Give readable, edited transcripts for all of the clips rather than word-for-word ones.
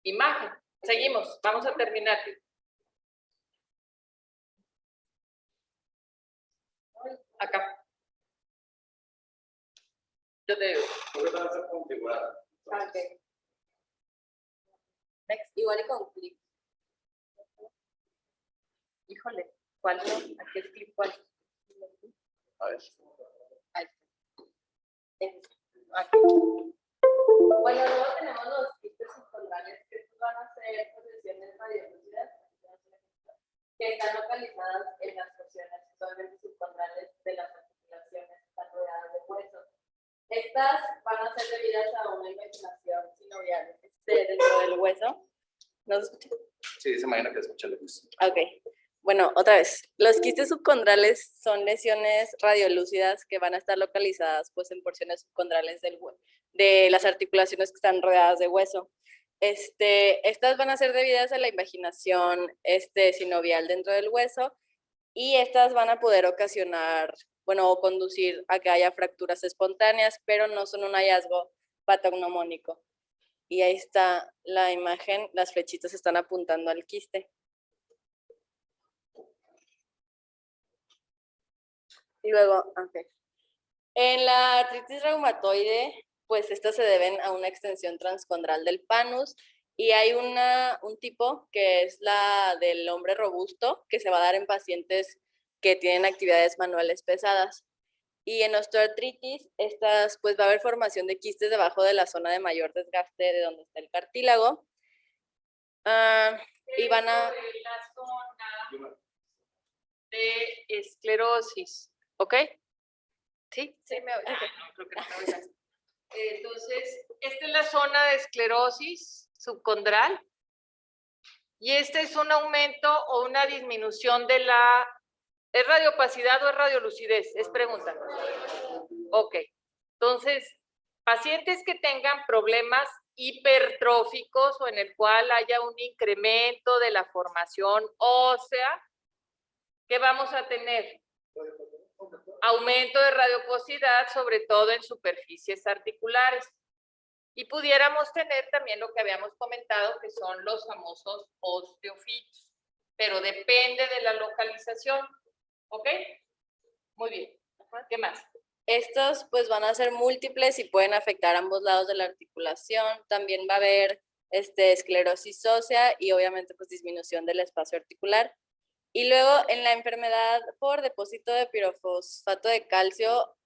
imagen. Seguimos, vamos a terminar. Acá. Yo te digo. Okay. Next, igual y con clic. Híjole, ¿cuál no? Aquí es clic, ¿cuál? A ver. Ahí. Aquí. Bueno, luego tenemos los quistes subcondrales, que estos van a ser posiciones radiolúcidas que están localizadas en las porciones suavemente subcondrales de las articulaciones que están rodeadas de hueso. Estas van a ser debidas a una invaginación sinovial dentro del hueso. ¿No se escucha? Sí, se imagina que escucha lejos. Ok. Bueno, otra vez. Los quistes subcondrales son lesiones radiolúcidas que van a estar localizadas pues, en porciones subcondrales de las articulaciones que están rodeadas de hueso. Estas van a ser debidas a la invaginación sinovial dentro del hueso y estas van a poder ocasionar, bueno, o conducir a que haya fracturas espontáneas, pero no son un hallazgo patognomónico. Y ahí está la imagen, las flechitas están apuntando al quiste. Y luego, okay. En la artritis reumatoide, pues estas se deben a una extensión transcondral del panus y hay un tipo que es la del hombre robusto que se va a dar en pacientes que tienen actividades manuales pesadas. Y en osteoartritis, pues va a haber formación de quistes debajo de la zona de mayor desgaste de donde está el cartílago. Y van a... La zona de esclerosis, ¿ok? ¿Sí? Sí, me oye. No, creo que no me oigas. Entonces, esta es la zona de esclerosis subcondral y este es un aumento o una disminución de la... ¿Es radiopacidad o es radiolucidez? Es pregunta. Ok. Entonces, pacientes que tengan problemas hipertróficos o en el cual haya un incremento de la formación ósea, ¿qué vamos a tener? Aumento de radiopacidad, sobre todo en superficies articulares. Y pudiéramos tener también lo que habíamos comentado, que son los famosos osteofitos, pero depende de la localización. ¿Ok? Muy bien. ¿Qué más? Estos pues van a ser múltiples y pueden afectar ambos lados de la articulación. También va a haber esclerosis ósea y obviamente pues disminución del espacio articular. Y luego en la enfermedad por depósito de pirofosfato de calcio,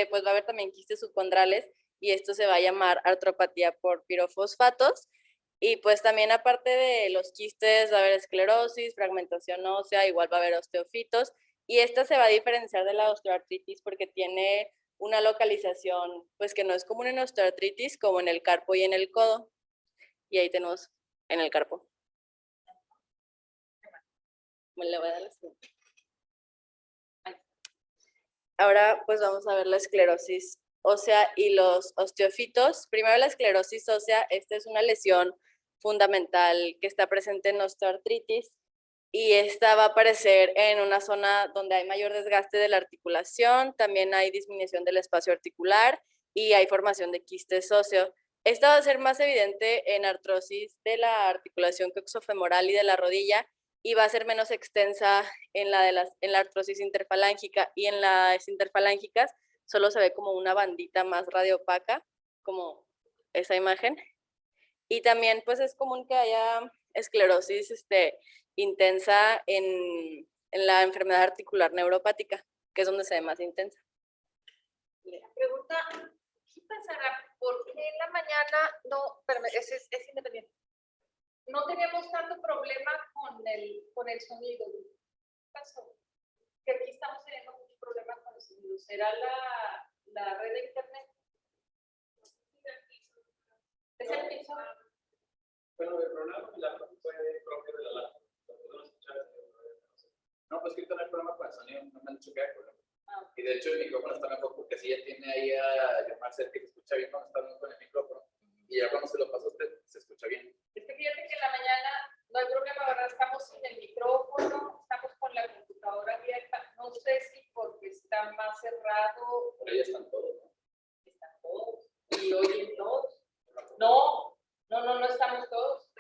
pues va a haber también quistes subcondrales y esto se va a llamar artropatía por pirofosfatos. Y pues también aparte de los quistes va a haber esclerosis, fragmentación ósea, igual va a haber osteofitos. Y esta se va a diferenciar de la osteoartritis porque tiene una localización pues que no es común en osteoartritis como en el carpo y en el codo. Y ahí tenemos en el carpo. Le voy a dar la siguiente. Ahora pues vamos a ver la esclerosis ósea y los osteofitos. Primero la esclerosis ósea, esta es una lesión fundamental que está presente en osteoartritis y esta va a aparecer en una zona donde hay mayor desgaste de la articulación, también hay disminución del espacio articular y hay formación de quistes óseos. Esta va a ser más evidente en artrosis de la articulación coxofemoral y de la rodilla y va a ser menos extensa en la artrosis interfalángica y en las interfalángicas solo se ve como una bandita más radiopaca, como esa imagen. Y también pues es común que haya esclerosis intensa en la enfermedad articular neuropática, que es donde se ve más intensa. Pregunta, ¿qué pasará? ¿Por qué en la mañana no, espérame, es independiente? No tenemos tanto problema con el sonido. ¿Qué pasó? Que aquí estamos teniendo muchos problemas con el sonido. ¿Será la red de internet? ¿Es el piso? Bueno, el problema con la laptop fue propio de la laptop. No, pues que no hay problema con el sonido, no me han dicho que hay problema. Y de hecho el micrófono está mejor porque así ya tiene ahí a llamar cerca y se escucha bien cuando está con el micrófono. Y ya cuando se lo pasa a usted, se escucha bien. Es que fíjate que en la mañana no hay problema, ¿verdad? Estamos sin el micrófono, estamos con la computadora abierta. No sé si porque está más cerrado. Pero ya están todos, ¿no? Están todos. Y oyen todos. No estamos todos.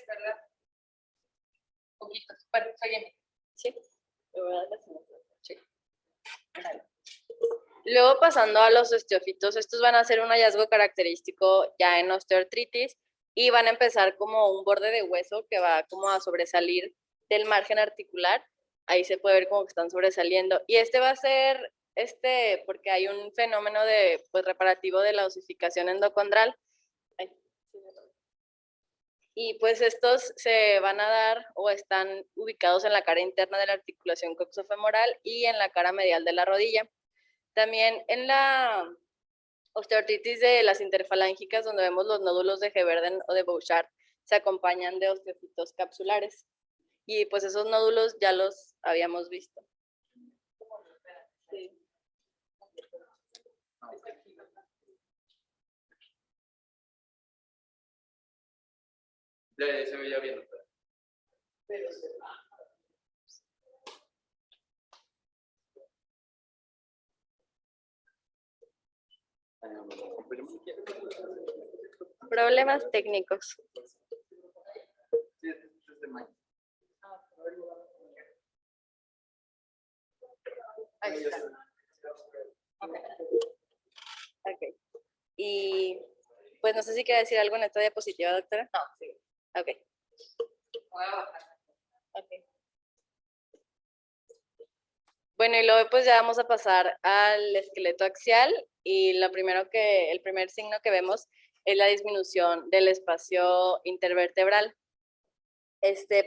3, ¿verdad? Poquitos. Bueno, sígueme. Sí. Le voy a dar la siguiente. Sí. Vale. Luego pasando a los osteofitos, estos van a ser un hallazgo característico ya en osteoartritis y van a empezar como un borde de hueso que va como a sobresalir del margen articular. Ahí se puede ver como que están sobresaliendo. Y este va a ser, porque hay un fenómeno de, pues, reparativo de la osificación endocondral. Ay, sí, y pues estos se van a dar o están ubicados en la cara interna de la articulación coxofemoral y en la cara medial de la rodilla. También en la osteoartritis de las interfalángicas, donde vemos los nódulos de Heberden o de Bouchard, se acompañan de osteofitos capsulares. Y pues esos nódulos ya los habíamos visto. Sí. Ya se veía bien, doctora. Problemas técnicos. Sí, es de mayo. Ahí está. Ok. Y pues no sé si quiere decir algo en esta diapositiva, doctora. No, sí. Ok. Voy a bajar. Ok. Bueno, y luego pues ya vamos a pasar al esqueleto axial y el primer signo que vemos es la disminución del espacio intervertebral.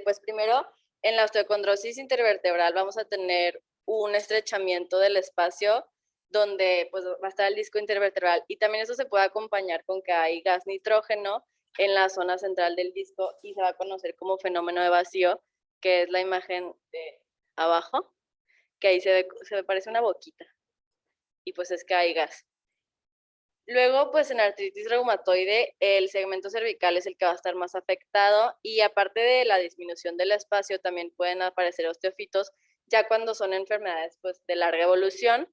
Pues primero, en la osteocondrosis intervertebral vamos a tener un estrechamiento del espacio donde pues va a estar el disco intervertebral y también eso se puede acompañar con que hay gas nitrógeno en la zona central del disco y se va a conocer como fenómeno de vacío, que es la imagen de abajo, que ahí se me parece una boquita y pues es que hay gas. Luego, pues en artritis reumatoide, el segmento cervical es el que va a estar más afectado y aparte de la disminución del espacio, también pueden aparecer osteofitos ya cuando son enfermedades pues, de larga evolución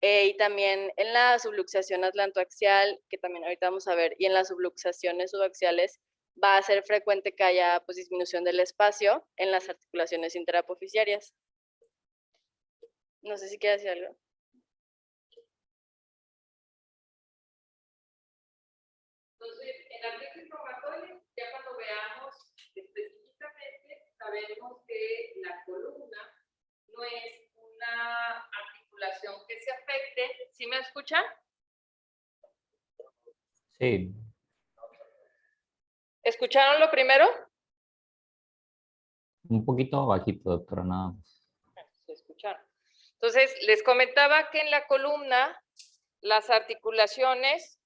y también en la subluxación atlantoaxial, que también ahorita vamos a ver, y en las subluxaciones subaxiales va a ser frecuente que haya pues, disminución del espacio en las articulaciones interapofisiarias. No sé si quiere decir algo. Entonces, en la artritis reumatoide, ya cuando veamos específicamente, sabemos que la columna no es una articulación que se afecte. ¿Sí me escuchan? Sí, ¿Escucharon lo primero? un poquito bajito, doctora, nada más. Se escucharon. Entonces, les comentaba que en la columna las articulaciones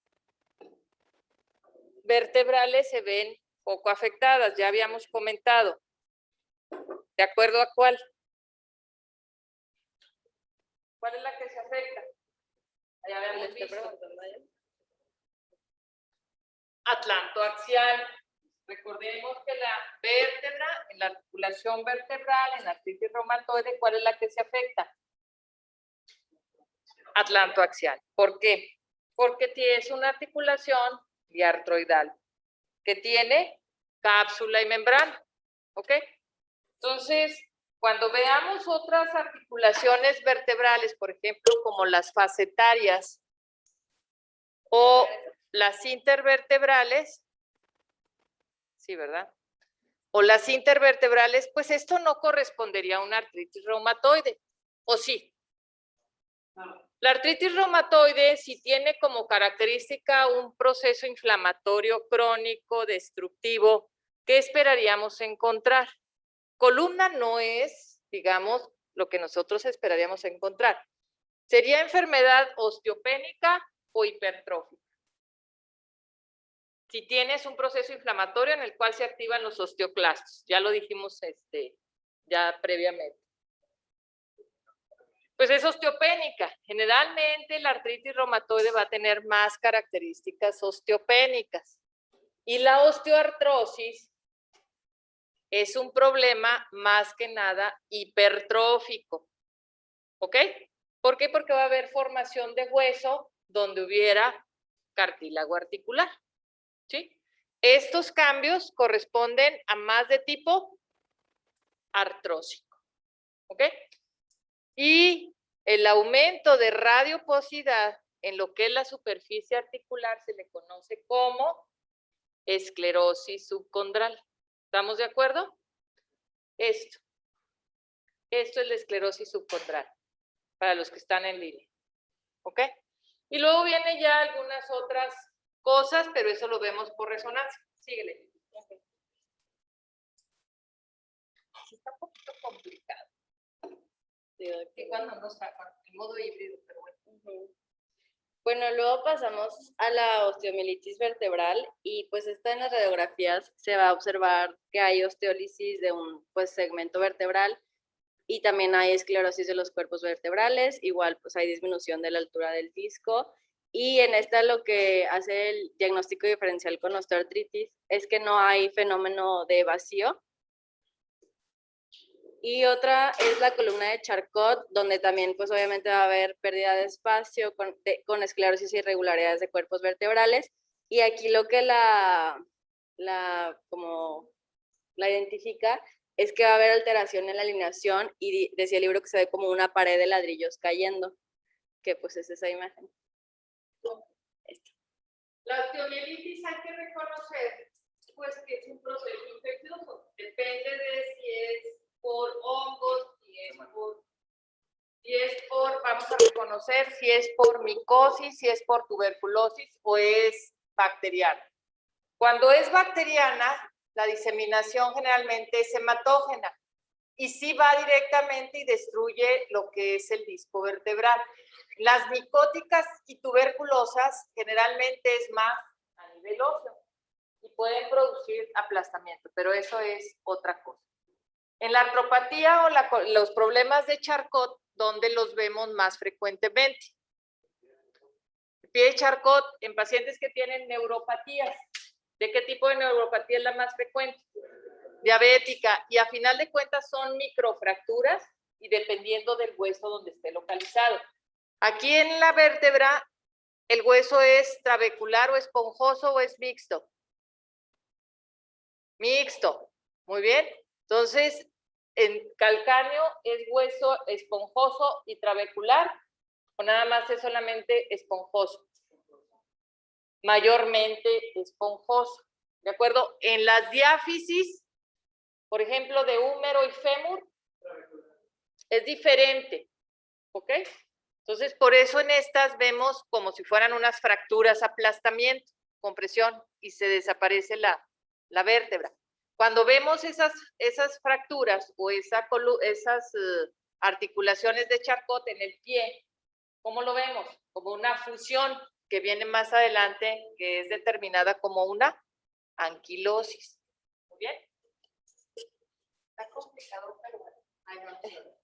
vertebrales se ven poco afectadas, ya habíamos comentado. ¿De acuerdo a cuál? ¿Cuál es la que se afecta? Ya habíamos visto. Atlantoaxial. Recordemos que la vértebra, en la articulación vertebral, en la artritis reumatoide, ¿cuál es la que se afecta? Atlantoaxial. ¿Por qué? Porque es una articulación diartroidal que tiene cápsula y membrana. ¿Ok? Entonces, cuando veamos otras articulaciones vertebrales, por ejemplo, como las facetarias o las intervertebrales, sí, ¿verdad? O las intervertebrales, pues esto no correspondería a una artritis reumatoide, ¿o sí? La artritis reumatoide, si tiene como característica un proceso inflamatorio crónico, destructivo, ¿qué esperaríamos encontrar? Columna no es, digamos, lo que nosotros esperaríamos encontrar. ¿Sería enfermedad osteopénica o hipertrófica? Si tienes un proceso inflamatorio en el cual se activan los osteoclastos, ya lo dijimos ya previamente. Pues es osteopénica. Generalmente la artritis reumatoide va a tener más características osteopénicas. Y la osteoartrosis es un problema más que nada hipertrófico. ¿Ok? ¿Por qué? Porque va a haber formación de hueso donde hubiera cartílago articular. ¿Sí? Estos cambios corresponden a más de tipo artrósico. ¿Ok? Y el aumento de radioposidad en lo que es la superficie articular se le conoce como esclerosis subcondral. ¿Estamos de acuerdo? Esto es la esclerosis subcondral, para los que están en línea. ¿Ok? Y luego vienen ya algunas otras cosas, pero eso lo vemos por resonancia. Síguele. Sí, está un poquito complicado. Y cuando no está en modo híbrido, pero bueno. Bueno, luego pasamos a la osteomielitis vertebral y pues esta en las radiografías se va a observar que hay osteólisis de un pues segmento vertebral y también hay esclerosis de los cuerpos vertebrales, igual pues hay disminución de la altura del disco y en esta lo que hace el diagnóstico diferencial con osteoartritis es que no hay fenómeno de vacío. Y otra es la columna de Charcot, donde también pues obviamente va a haber pérdida de espacio con esclerosis y irregularidades de cuerpos vertebrales. Y aquí lo que como la identifica es que va a haber alteración en la alineación y decía el libro que se ve como una pared de ladrillos cayendo, que pues es esa imagen. La osteomielitis hay que reconocer pues que es un proceso infeccioso. Depende de si es por hongos, si es por, vamos a reconocer si es por micosis, si es por tuberculosis o es bacteriana. Cuando es bacteriana, la diseminación generalmente es hematógena y sí va directamente y destruye lo que es el disco vertebral. Las micóticas y tuberculosas generalmente es más a nivel óseo y pueden producir aplastamiento, pero eso es otra cosa. En la artropatía o los problemas de Charcot, ¿dónde los vemos más frecuentemente? El pie de Charcot en pacientes que tienen neuropatías. ¿De qué tipo de neuropatía es la más frecuente? Diabética. Y a final de cuentas son microfracturas y dependiendo del hueso donde esté localizado. Aquí en la vértebra, ¿el hueso es trabecular o esponjoso o es mixto? Mixto. Muy bien. Entonces, en calcáneo es hueso esponjoso y trabecular, o nada más es solamente esponjoso. Mayormente esponjoso. ¿De acuerdo? En las diáfisis, por ejemplo, de húmero y fémur, es diferente. ¿Ok? Entonces, por eso en estas vemos como si fueran unas fracturas, aplastamiento, compresión, y se desaparece la vértebra. Cuando vemos esas fracturas o esas articulaciones de Charcot en el pie, ¿cómo lo vemos? Como una fusión que viene más adelante, que es determinada como una anquilosis. ¿Muy bien? Está complicado, pero bueno. Ay, no.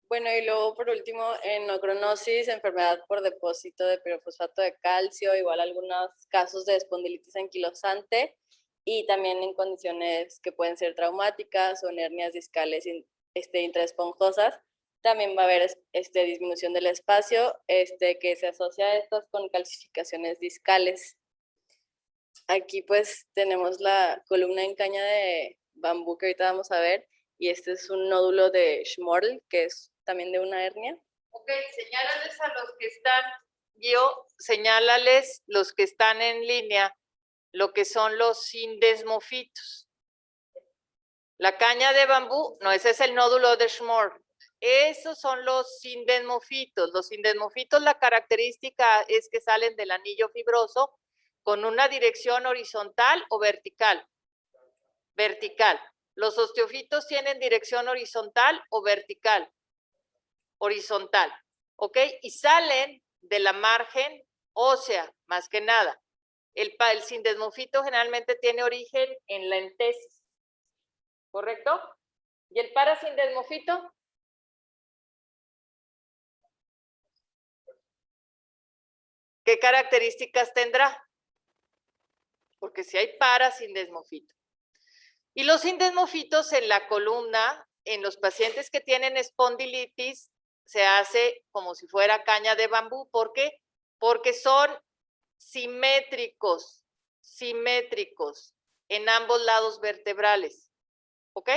Bueno, y luego por último, enocronosis, enfermedad por depósito de pirofosfato de calcio, igual algunos casos de espondilitis anquilosante y también en condiciones que pueden ser traumáticas o en hernias discales intraesponjosas. También va a haber disminución del espacio que se asocia a estas con calcificaciones discales. Aquí pues tenemos la columna en caña de bambú que ahorita vamos a ver y este es un nódulo de Schmorl que es también de una hernia. Ok, señálales a los que están, señálales los que están en línea lo que son los sindesmofitos. La caña de bambú, no, ese es el nódulo de Schmorl. Esos son los sindesmofitos. Los sindesmofitos, la característica es que salen del anillo fibroso con una dirección horizontal o vertical. Vertical. Los osteofitos tienen dirección horizontal o vertical. Horizontal. ¿Ok? Y salen de la margen ósea, más que nada. El sindesmofito generalmente tiene origen en la entesis. ¿Correcto? ¿Y el parasindesmofito? ¿Qué características tendrá? Porque si hay parasindesmofito. Y los sindesmofitos en la columna, en los pacientes que tienen espondilitis, se hace como si fuera caña de bambú. ¿Por qué? Porque son simétricos en ambos lados vertebrales. ¿Ok?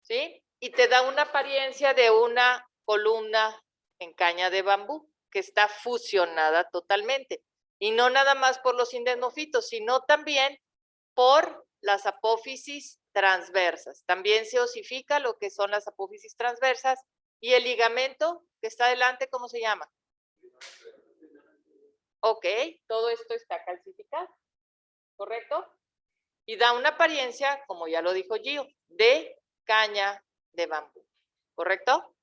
¿Sí? Y te da una apariencia de una columna en caña de bambú que está fusionada totalmente. Y no nada más por los sindesmofitos, sino también por las apófisis transversas. También se osifica lo que son las apófisis transversas y el ligamento que está adelante, ¿cómo se llama? Ok, todo esto está calcificado, ¿correcto? Y da una apariencia, como ya lo dijo Gio, de caña de bambú, ¿correcto?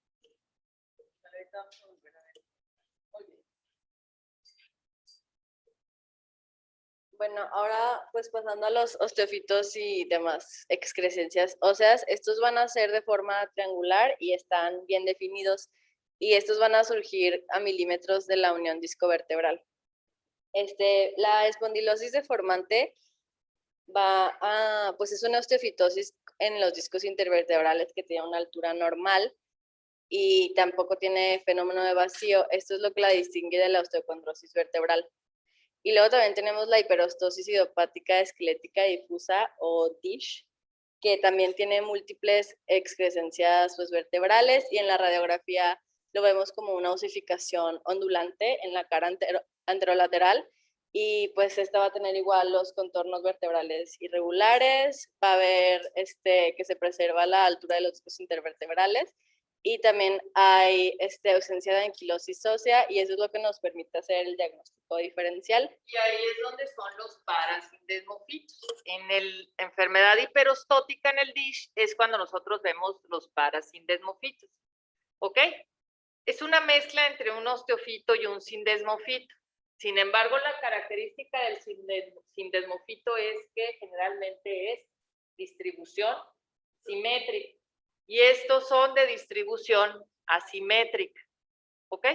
Bueno, ahora pues pasando a los osteofitos y demás excrescencias óseas, estos van a ser de forma triangular y están bien definidos y estos van a surgir a milímetros de la unión discovertebral. La espondilosis deformante pues es una osteofitosis en los discos intervertebrales que tiene una altura normal y tampoco tiene fenómeno de vacío. Esto es lo que la distingue de la osteocondrosis vertebral. Y luego también tenemos la hiperostosis idiopática esquelética difusa o DISH, que también tiene múltiples excrescencias pues, vertebrales y en la radiografía lo vemos como una osificación ondulante en la cara anterolateral y pues esta va a tener igual los contornos vertebrales irregulares, va a haber que se preserva la altura de los discos intervertebrales y también hay ausencia de anquilosis ósea y eso es lo que nos permite hacer el diagnóstico diferencial. Y ahí es donde son los parasindesmofitos. En la enfermedad hiperostótica en el DISH es cuando nosotros vemos los parasindesmofitos. ¿Ok? Es una mezcla entre un osteofito y un sindesmofito. Sin embargo, la característica del sindesmofito es que generalmente es distribución simétrica. Y estos son de distribución asimétrica. ¿Ok?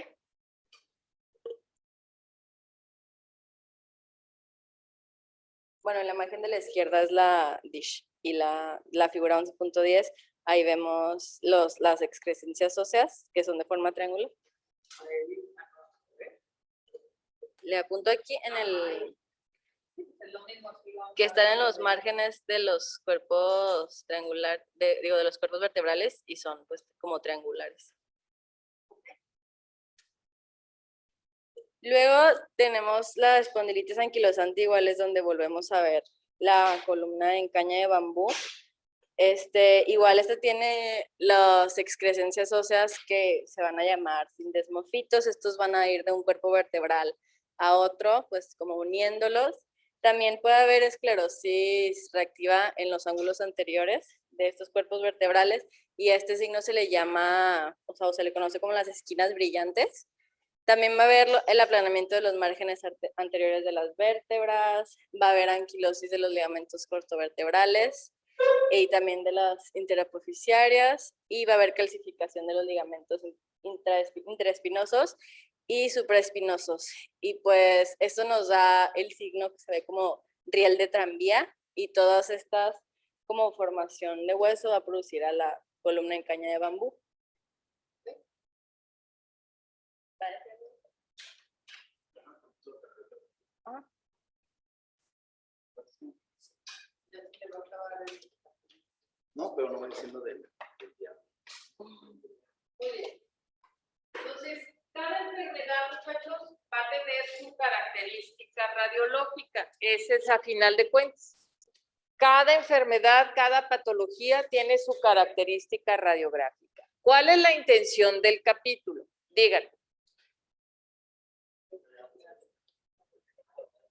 Bueno, en la imagen de la izquierda es la DISH y la figura 11.10, ahí vemos las excrescencias óseas que son de forma triangular. Le apunto aquí en el que están en los márgenes de los cuerpos de los cuerpos vertebrales y son pues como triangulares. Luego tenemos la espondilitis anquilosante, igual es donde volvemos a ver la columna en caña de bambú. Igual tiene las excrescencias óseas que se van a llamar sindesmofitos. Estos van a ir de un cuerpo vertebral a otro, pues como uniéndolos. También puede haber esclerosis reactiva en los ángulos anteriores de estos cuerpos vertebrales y a este signo se le llama, o se le conoce como las esquinas brillantes. También va a haber el aplanamiento de los márgenes anteriores de las vértebras, va a haber anquilosis de los ligamentos cortovertebrales y también de las interapofisiarias y va a haber calcificación de los ligamentos intraespinosos y supraespinosos. Y pues esto nos da el signo que se ve como riel de tranvía y todas estas como formación de hueso va a producir a la columna en caña de bambú. No, pero no me diciendo del diablo. Muy bien. Entonces, cada enfermedad, muchachos, va a tener su característica radiológica. Esa es a final de cuentas. Cada enfermedad, cada patología tiene su característica radiográfica. ¿Cuál es la intención del capítulo? Díganme.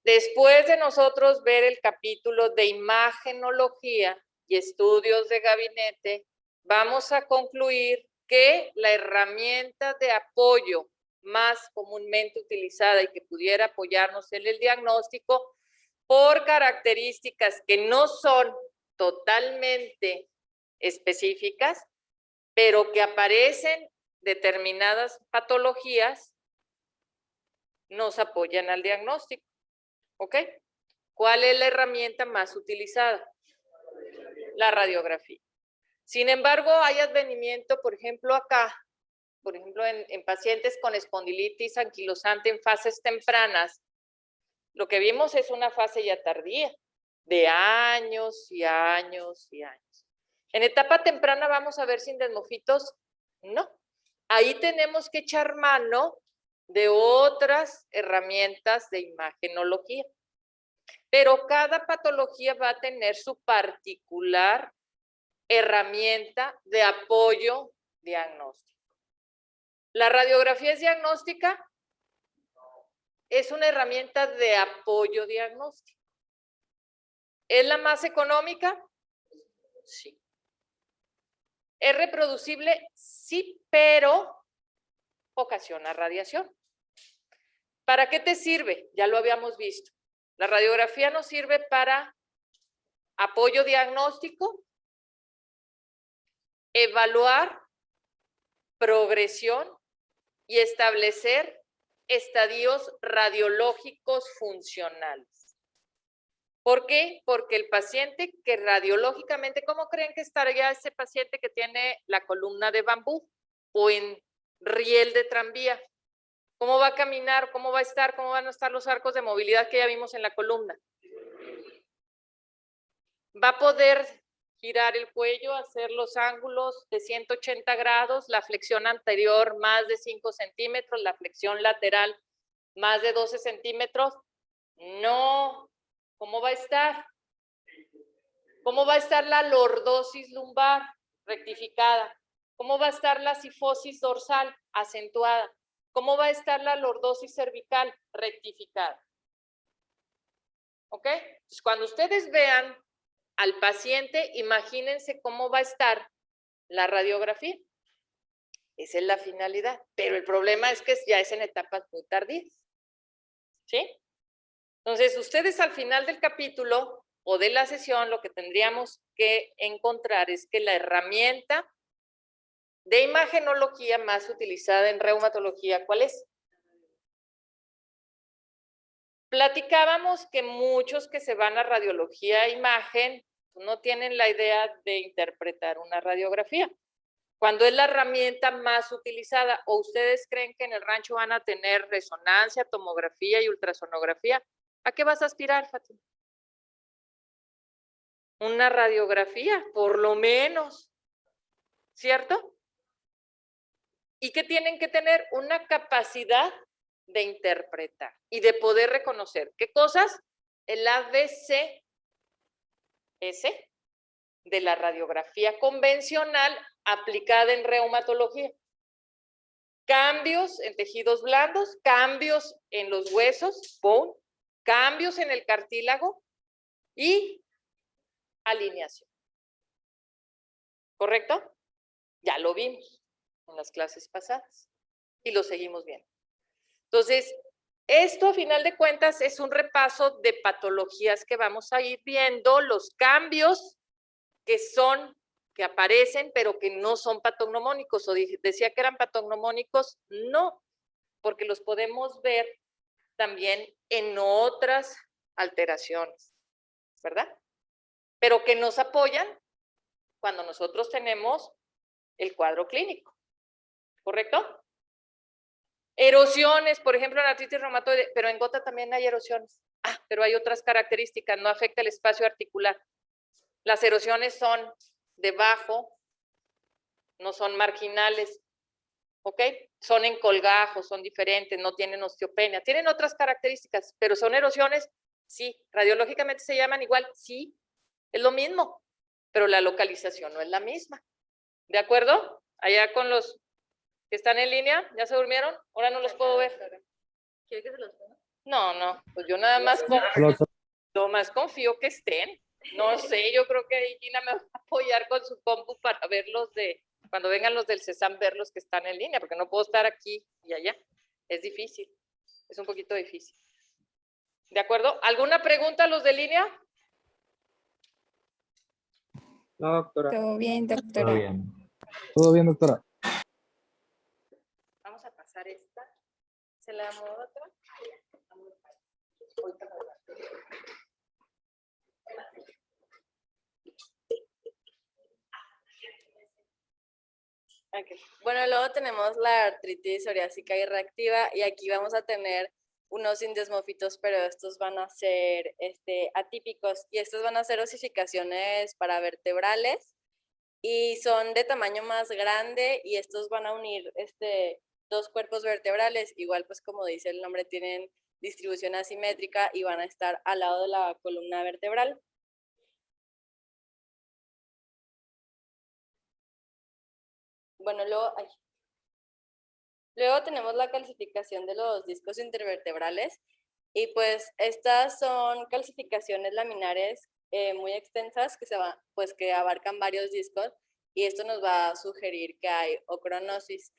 Después de nosotros ver el capítulo de imagenología y estudios de gabinete, vamos a concluir que la herramienta de apoyo más comúnmente utilizada y que pudiera apoyarnos en el diagnóstico por características que no son totalmente específicas, pero que aparecen determinadas patologías, nos apoyan al diagnóstico. ¿Ok? ¿Cuál es la herramienta más utilizada? La radiografía. Sin embargo, hay advenimiento, por ejemplo, acá, por ejemplo, en pacientes con espondilitis anquilosante en fases tempranas, lo que vimos es una fase ya tardía, de años y años y años. En etapa temprana vamos a ver sindesmofitos, no. Ahí tenemos que echar mano de otras herramientas de imagenología. Pero cada patología va a tener su particular herramienta de apoyo diagnóstico. ¿La radiografía es diagnóstica? Es una herramienta de apoyo diagnóstico. ¿Es la más económica? Sí. ¿Es reproducible? Sí, pero ocasiona radiación. ¿Para qué te sirve? Ya lo habíamos visto. La radiografía nos sirve para apoyo diagnóstico, evaluar progresión y establecer estadios radiológicos funcionales. ¿Por qué? Porque el paciente que radiológicamente, ¿cómo creen que estaría ese paciente que tiene la columna de bambú o en riel de tranvía? ¿Cómo va a caminar? ¿Cómo va a estar? ¿Cómo van a estar los arcos de movilidad que ya vimos en la columna? Va a poder girar el cuello, hacer los ángulos de 180 grados, la flexión anterior más de 5 centímetros, la flexión lateral más de 12 centímetros. No. ¿Cómo va a estar? ¿Cómo va a estar la lordosis lumbar rectificada? ¿Cómo va a estar la cifosis dorsal acentuada? ¿Cómo va a estar la lordosis cervical rectificada? ¿Ok? Entonces, cuando ustedes vean al paciente, imagínense cómo va a estar la radiografía. Esa es la finalidad. Pero el problema es que ya es en etapas muy tardías. ¿Sí? Entonces, ustedes al final del capítulo o de la sesión, lo que tendríamos que encontrar es que la herramienta de imagenología más utilizada en reumatología, ¿cuál es? Platicábamos que muchos que se van a radiología e imagen no tienen la idea de interpretar una radiografía. Cuando es la herramienta más utilizada, o ustedes creen que en el rancho van a tener resonancia, tomografía y ultrasonografía, ¿a qué vas a aspirar, Fátima? Una radiografía, por lo menos, ¿cierto? Y que tienen que tener una capacidad de interpretar y de poder reconocer. ¿Qué cosas? El ABCS de la radiografía convencional aplicada en reumatología. Cambios en tejidos blandos, cambios en los huesos, bone, cambios en el cartílago y alineación. ¿Correcto? Ya lo vimos en las clases pasadas y lo seguimos viendo. Entonces, esto a final de cuentas es un repaso de patologías que vamos a ir viendo, los cambios que aparecen, pero que no son patognomónicos, o decía que eran patognomónicos, no, porque los podemos ver también en otras alteraciones, ¿verdad? Pero que nos apoyan cuando nosotros tenemos el cuadro clínico, ¿correcto? Erosiones, por ejemplo, en artritis reumatoide, pero en gota también hay erosiones. Ah, pero hay otras características, no afecta el espacio articular. Las erosiones son debajo, no son marginales, ¿ok? Son en colgajos, son diferentes, no tienen osteopenia, tienen otras características, pero son erosiones, sí. Radiológicamente se llaman igual, sí, es lo mismo, pero la localización no es la misma. ¿De acuerdo? Allá con los que están en línea, ¿ya se durmieron? Ahora no los puedo ver. ¿Quiere que se los ponga? No, pues yo nada más confío que estén. No sé, yo creo que ahí Gina me va a apoyar con su compu para verlos cuando vengan los del CESAM, verlos que están en línea, porque no puedo estar aquí y allá. Es difícil, es un poquito difícil. ¿De acuerdo? ¿Alguna pregunta a los de línea? No, doctora. Todo bien, Todo doctora. bien. Todo bien, doctora. Vamos a pasar esta. ¿Se la damos otra? Ahorita me la- Ok. Bueno, luego tenemos la artritis psoriásica y reactiva y aquí vamos a tener unos indesmófitos, pero estos van a ser atípicos y estos van a ser osificaciones paravertebrales y son de tamaño más grande y estos van a unir dos cuerpos vertebrales, igual pues como dice el nombre, tienen distribución asimétrica y van a estar al lado de la columna vertebral. Bueno, luego tenemos la calcificación de los discos intervertebrales y pues estas son calcificaciones laminares muy extensas que abarcan varios discos y esto nos va a sugerir que hay ocronosis,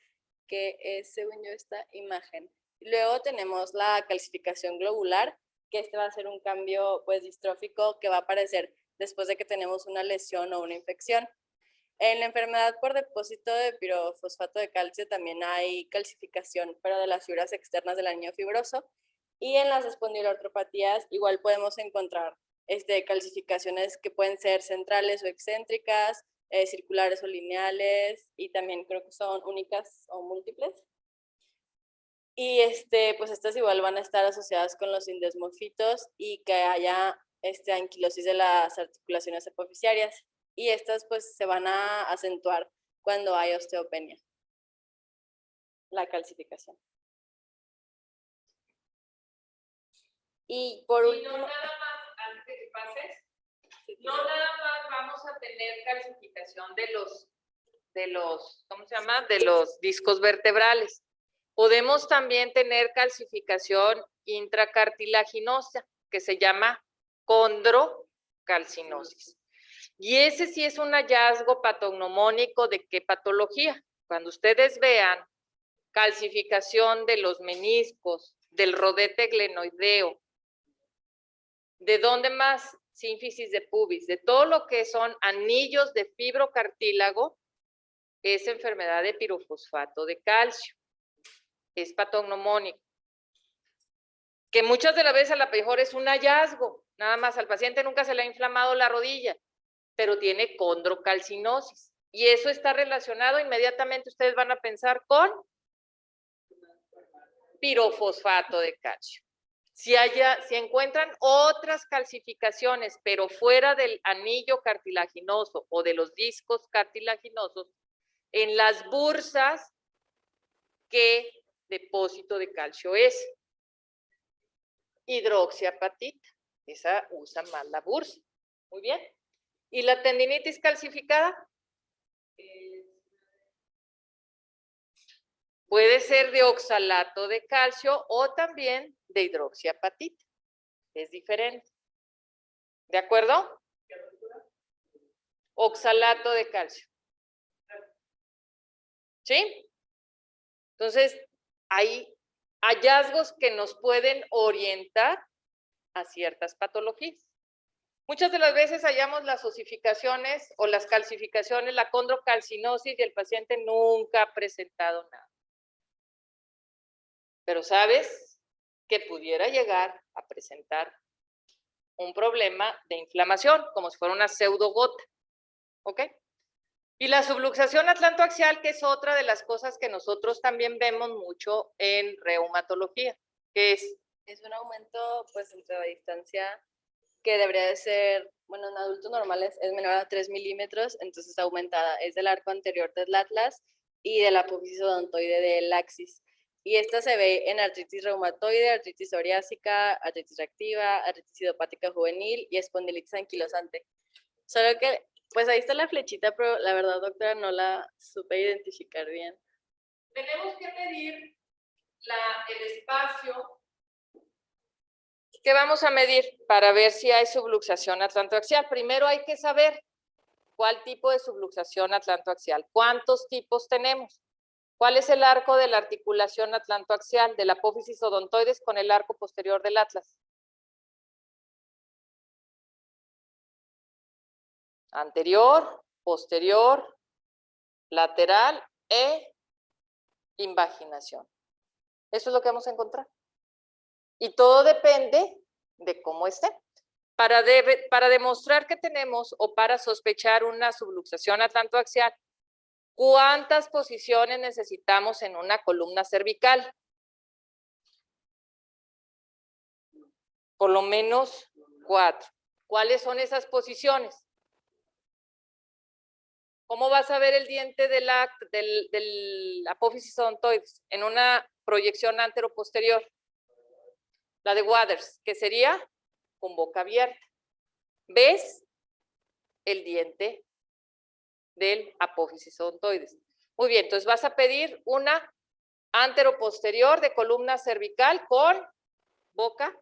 que es según yo esta imagen. Luego tenemos la calcificación globular, que va a ser un cambio pues distrófico que va a aparecer después de que tenemos una lesión o una infección. En la enfermedad por depósito de pirofosfato de calcio también hay calcificación, pero de las fibras externas del anillo fibroso. Y en las espondiloartropatías igual podemos encontrar calcificaciones que pueden ser centrales o excéntricas, circulares o lineales, y también creo que son únicas o múltiples. Y pues estas igual van a estar asociadas con los indesmofitos y que haya anquilosis de las articulaciones epofisiarias. Y estas pues se van a acentuar cuando hay osteopenia, la calcificación. Y por Y último, no nada más, antes de que pases, no nada más vamos a tener calcificación de los, ¿cómo se llama? De los discos vertebrales. Podemos también tener calcificación intracartilaginosa, que se llama condrocalcinosis. Y ese sí es un hallazgo patognomónico de qué patología. Cuando ustedes vean calcificación de los meniscos, del rodete glenoideo, ¿de dónde más? Sínfisis de pubis, de todo lo que son anillos de fibrocartílago, es enfermedad de pirofosfato de calcio. Es patognomónico. Que muchas de las veces a la mejor es un hallazgo, nada más al paciente nunca se le ha inflamado la rodilla, pero tiene condrocalcinosis. Y eso está relacionado, inmediatamente ustedes van a pensar con pirofosfato de calcio. Si encuentran otras calcificaciones, pero fuera del anillo cartilaginoso o de los discos cartilaginosos, en las bursas, ¿qué depósito de calcio es? Hidroxiapatita. Esa usa más la bursa. Muy bien. ¿Y la tendinitis calcificada? Puede ser de oxalato de calcio o también de hidroxiapatita. Es diferente. ¿De acuerdo? Oxalato de calcio. ¿Sí? Entonces, hay hallazgos que nos pueden orientar a ciertas patologías. Muchas de las veces hallamos las osificaciones o las calcificaciones, la condrocalcinosis y el paciente nunca ha presentado nada. Pero sabes que pudiera llegar a presentar un problema de inflamación, como si fuera una pseudogota. ¿Ok? Y la subluxación atlantoaxial, que es otra de las cosas que nosotros también vemos mucho en reumatología, que es un aumento pues entre la distancia que debería de ser, bueno, en adultos normales es menor a 3 milímetros, entonces aumentada. Es del arco anterior del atlas y de la apófisis odontoide del axis. Y esta se ve en artritis reumatoide, artritis psoriásica, artritis reactiva, artritis idiopática juvenil y espondilitis anquilosante. Solo que, pues ahí está la flechita, pero la verdad, doctora, no la supe identificar bien. Tenemos que medir el espacio. ¿Qué vamos a medir para ver si hay subluxación atlantoaxial? Primero hay que saber cuál tipo de subluxación atlantoaxial. ¿Cuántos tipos tenemos? ¿Cuál es el arco de la articulación atlantoaxial de la apófisis odontoides con el arco posterior del atlas? Anterior, posterior, lateral e invaginación. Eso es lo que vamos a encontrar. Y todo depende de cómo esté. Para demostrar que tenemos o para sospechar una subluxación atlantoaxial, ¿Cuántas posiciones necesitamos en una columna cervical? Por lo menos 4. ¿Cuáles son esas posiciones? ¿Cómo vas a ver el diente del apófisis odontoides? En una proyección antero-posterior. La de Waters, que sería con boca abierta. ¿Ves el diente del apófisis odontoides? Muy bien, entonces vas a pedir una antero-posterior de columna cervical con boca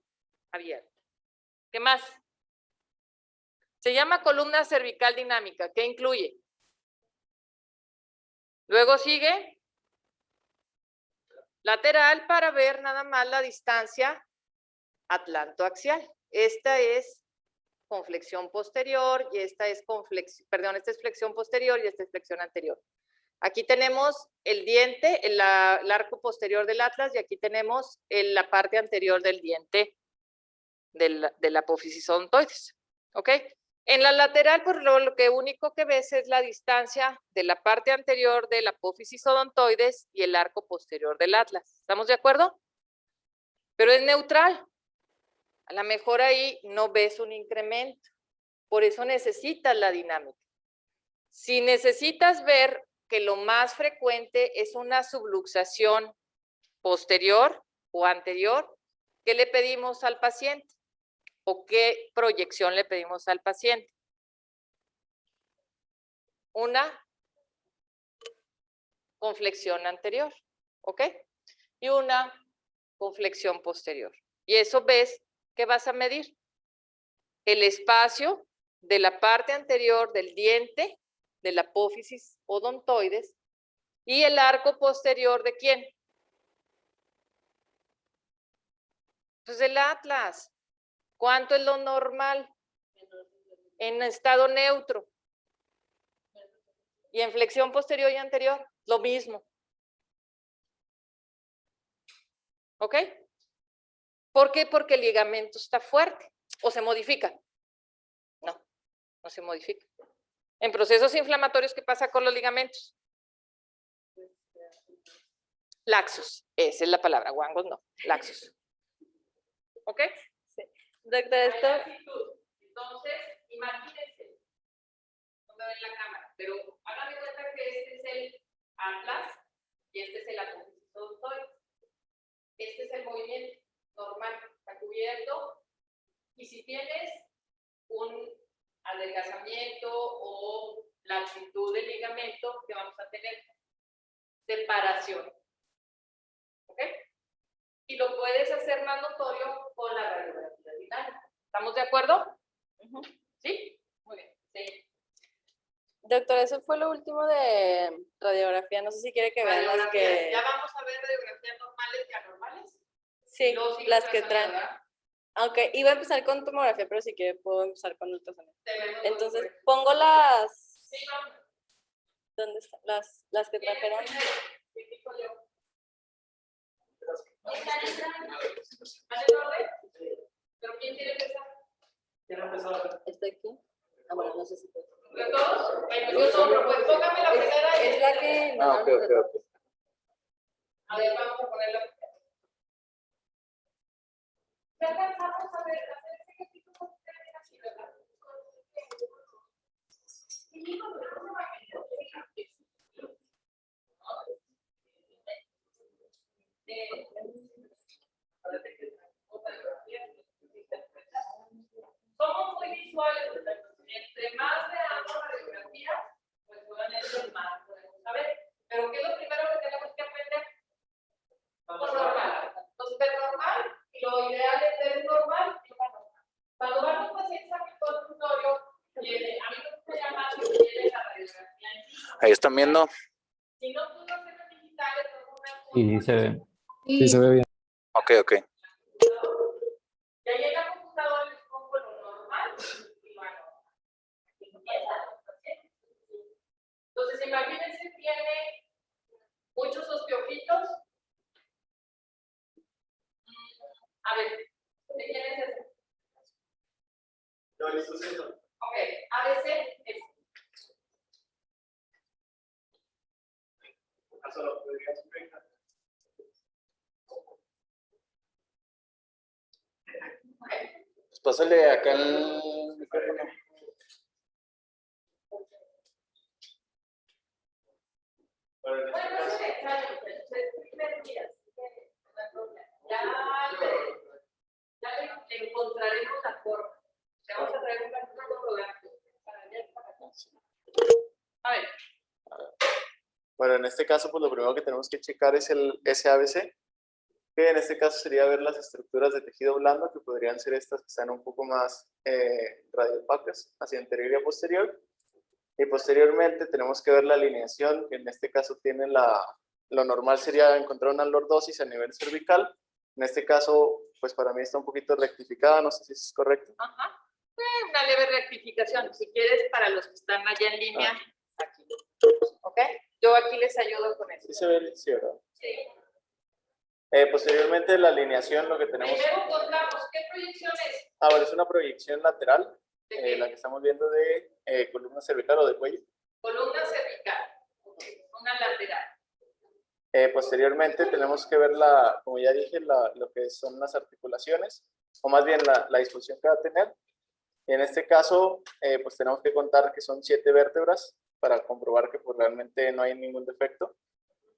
abierta. ¿Qué más? Se llama columna cervical dinámica. ¿Qué incluye? Luego sigue lateral para ver nada más la distancia atlantoaxial. Esta es con flexión posterior y esta es esta es flexión posterior y esta es flexión anterior. Aquí tenemos el diente, el arco posterior del atlas y aquí tenemos la parte anterior del diente del apófisis odontoides. ¿Ok? En la lateral, pues lo que único que ves es la distancia de la parte anterior del apófisis odontoides y el arco posterior del atlas. ¿Estamos de acuerdo? Pero es neutral. A lo mejor ahí no ves un incremento. Por eso necesitas la dinámica. Si necesitas ver que lo más frecuente es una subluxación posterior o anterior, ¿qué le pedimos al paciente? ¿O qué proyección le pedimos al paciente? Una con flexión anterior, ¿ok? Y una con flexión posterior. Y eso ves que vas a medir el espacio de la parte anterior del diente, del apófisis odontoides, y el arco posterior de ¿quién? Pues del atlas. ¿Cuánto es lo normal? En estado neutro. Y en flexión posterior y anterior, lo mismo. ¿Ok? ¿Por qué? Porque el ligamento está fuerte. ¿O se modifica? No, no se modifica. En procesos inflamatorios, ¿qué pasa con los ligamentos? Laxos. Esa es la palabra. Guangos no. Laxos. ¿Ok? Sí. Doctor, esto, Entonces, imagínense. No me ven la cámara, pero hagan de cuenta que este es el atlas y este es el apófisis odontoides. Este es el movimiento normal, está cubierto. Y si tienes un adelgazamiento o laxitud del ligamento, ¿qué vamos a tener? Separación. ¿Ok? Y lo puedes hacer más notorio con la radiografía dinámica. ¿Estamos de acuerdo? ¿Sí? Muy bien. Sí. doctor, eso fue lo último de radiografía. No sé si quiere que vean las Radiografía. que... Ya vamos a ver radiografías normales y anormales. Sí, Luego sigue las que ultrasonido, traen. ¿verdad? Aunque iba a empezar con tomografía, pero si quiere puedo empezar con ultrasonido. Tenemos Entonces, dos, pues. pongo las... Sí, vamos. ¿Dónde están? Las que ¿Quién es trajeron. primero? Sí, dijo yo. ¿Vale, orden? ¿Pero quién quiere empezar? ¿Está aquí? Ah, bueno, no sé si... ¿De todos? Bueno, yo solo, pues póngame la primera. Es la que... Ah, ok. A ver, vamos a ponerla. Ya alcanzamos a ver, a hacer ese ejercicio con ustedes así, ¿verdad? Sí, no, pero no va a quedar. Somos muy visuales, entre más veamos radiografías, pues obviamente más podemos saber. Pero ¿qué es lo primero que tenemos que aprender? Lo normal. Entonces, ver normal, y lo ideal es ver normal y normal. Cuando van los pacientes a mi consultorio, a mí me gusta llamar que tiene la radiografía en sí. Ahí están viendo. Si no, tú no haces digitales, son una Sí, se ve. Sí, se ve bien. Ok. Y ahí en la computadora les pongo lo normal y lo anormal. Entonces, imagínense, tiene muchos osteofitos. A ver, ¿de quién es ese? Ok, ABC es. Solo podrías explicar. Pues pásale acá el micrófono. Bueno, en este Bueno, caso- es necesario, pero es el primer día, así que no hay problema. Ya le encontraremos la forma. Te vamos a traer un fotográfico para allá y para acá. A ver, Bueno, en este caso, pues lo primero que tenemos que checar es el SABC, que en este caso sería ver las estructuras de tejido blando, que podrían ser estas que están un poco más radioopacas, hacia anterior y posterior. Y posteriormente tenemos que ver la alineación, que en este caso tiene lo normal sería encontrar una lordosis a nivel cervical. En este caso, pues para mí está un poquito rectificada, no sé si es correcto. ajá. Una leve rectificación, si quieres, para los que están allá en línea, aquí. ¿Ok? Yo aquí les ayudo con eso. Sí se ve, sí, ¿verdad? Sí. Posteriormente la alineación, lo que tenemos... Primero encontramos, ¿qué proyección es? Ahora es una proyección lateral, ¿De qué? la que estamos viendo de columna cervical o de cuello. Columna cervical. Ok, una lateral. Posteriormente tenemos que ver, como ya dije, lo que son las articulaciones, o más bien la disposición que va a tener. Y en este caso, pues tenemos que contar que son 7 vértebras para comprobar que pues, realmente no hay ningún defecto.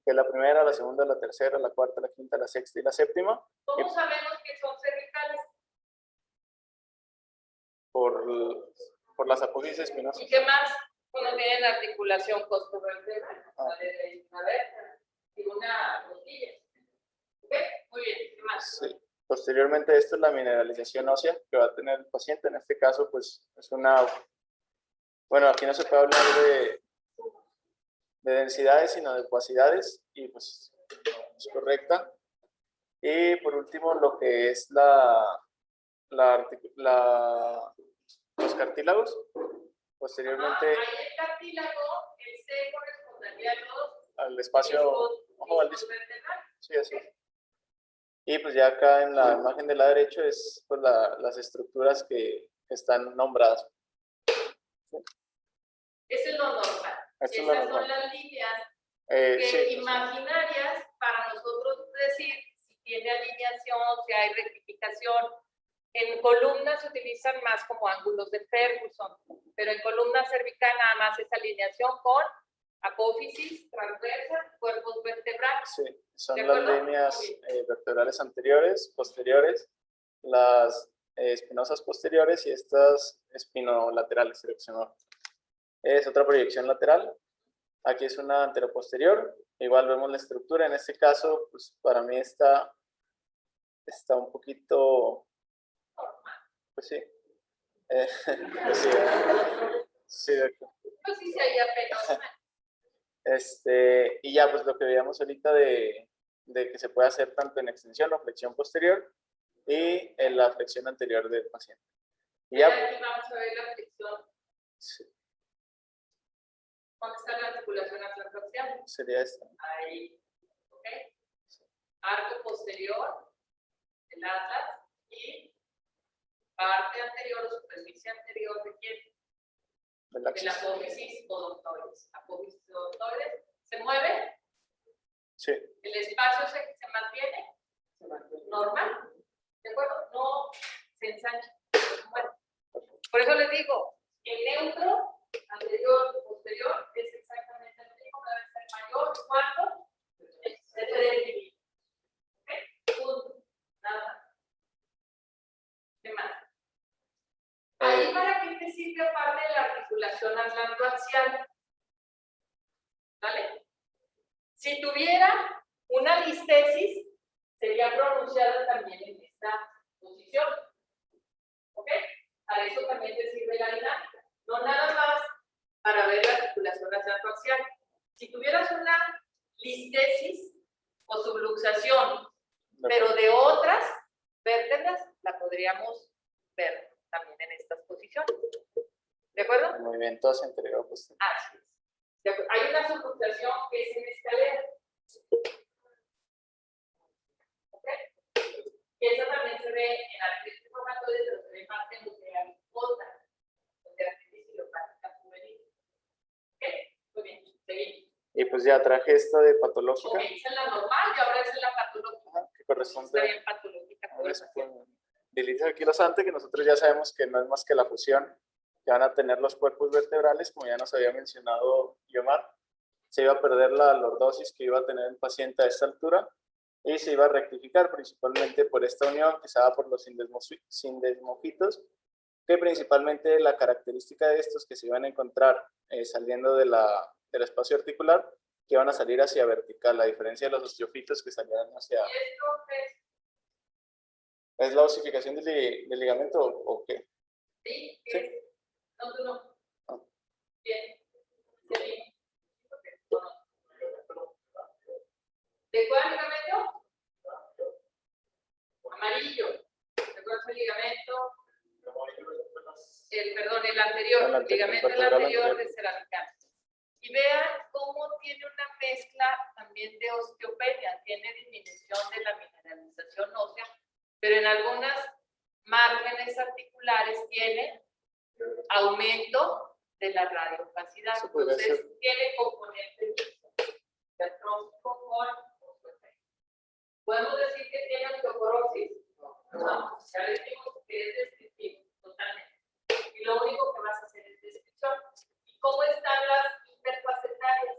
Que es la primera, la segunda, la tercera, la cuarta, la quinta, la sexta y la séptima. ¿Cómo sabemos que son cervicales? Por las apófisis espinosas. ¿Y qué más? Cuando tienen articulación costovertebral. Ah. Una vértebra y una costilla. ¿Ok? Muy bien. ¿Qué más? Sí. Posteriormente, esto es la mineralización ósea que va a tener el paciente. En este caso, pues es una... Bueno, aquí no se puede hablar de densidades, sino de opacidades, y pues es correcta. Y por último, lo que es los cartílagos. Posteriormente, Ahí el cartílago, el C correspondería a los al espacio ojo al disco. vertebrales. Sí, así es. Y pues ya acá en la imagen de la derecha es pues, las estructuras que están nombradas. Eso es lo normal. Esto es lo Esas normal. son las líneas que Sí, imaginarias para nosotros decir si tiene alineación, si hay rectificación. En columnas se utilizan más como ángulos de Ferguson, pero en columna cervical nada más es alineación con apófisis, transversa, cuerpos vertebrales. sí, son ¿De las acuerdo? líneas Muy bien. vertebrales anteriores, posteriores, las espinosas posteriores y estas espinolaterales seleccionadas. Es otra proyección lateral. Aquí es una anteroposterior. Igual vemos la estructura. En este caso, pues para mí está un poquito, pues sí. Pues sí, sí, de acuerdo. Pues sí, se haría penosa. Y ya, pues lo que veíamos ahorita de que se puede hacer tanto en extensión o flexión posterior y en la flexión anterior del paciente. Y ya, Aquí vamos a ver la flexión. sí, ¿Dónde está la articulación atracción? sería esta. Ahí. ¿Ok? Arco posterior, el atlas, y parte anterior o superficie anterior de quién? Del De axis. la apófisis odontoides. Apófisis odontoides. ¿Se mueve? Sí, ¿El espacio se mantiene? Se mantiene. ¿Normal? ¿De acuerdo? No se ensancha. Se mueve. Por eso les digo, el neutro, anterior, posterior, es exactamente el mismo, debe ser mayor. ¿Cuánto? Se puede dividir. ¿Ok? Punto. Nada. ¿Qué más? Ahí para qué te sirve aparte de la articulación atlantoaxial. ¿Vale? Si tuviera una listesis, sería pronunciada también en esta posición. ¿Ok? Para eso también te sirve la dinámica. No nada más para ver la articulación atlantoaxial. Si tuvieras una listesis o subluxación, pero de otras vértebras, la podríamos ver también en estas posiciones. ¿De acuerdo? el movimiento hacia anterior o posterior. Así es. De acuerdo. Hay una subluxación que es en escalera. ¿Ok? Y eso también se ve en artritis reumatoide, pero se ve más en lo que hay otra, donde artritis idiopática juvenil. ¿Ok? Muy bien, seguimos. Y Pues ya traje esta de patológica, Ok, esa es la normal y ahora esa es la patológica. que corresponde Está bien patológica. a eso con diligencia anquilosante, que nosotros ya sabemos que no es más que la fusión que van a tener los cuerpos vertebrales, como ya nos había mencionado Guiomar. Se iba a perder la lordosis que iba a tener el paciente a esta altura y se iba a rectificar principalmente por esta unión que se da por los sindesmofitos, que principalmente la característica de estos que se iban a encontrar saliendo del espacio articular, que van a salir hacia vertical, a diferencia de los osteofitos que salían hacia... ¿Y esto es? ¿Es la osificación del ligamento o qué? Sí, Sí. ¿qué es? No, tú no. Ah. Bien. Sí. ¿De cuál ligamento? Amarillo. ¿De cuál es el ligamento? Perdón, el anterior, El ligamento vertebral anterior anterior. de cervical. Y vean cómo tiene una mezcla también de osteopenia, tiene disminución de la mineralización ósea, pero en algunas márgenes articulares tiene aumento de la radiopacidad. Eso podría Entonces, ser. tiene componentes diastrófico con osteopenia. ¿Podemos decir que tiene osteoporosis? No, ya dijimos que es descriptivo, totalmente. Y lo único que vas a hacer es descripción. ¿Y cómo están las interfacetarias?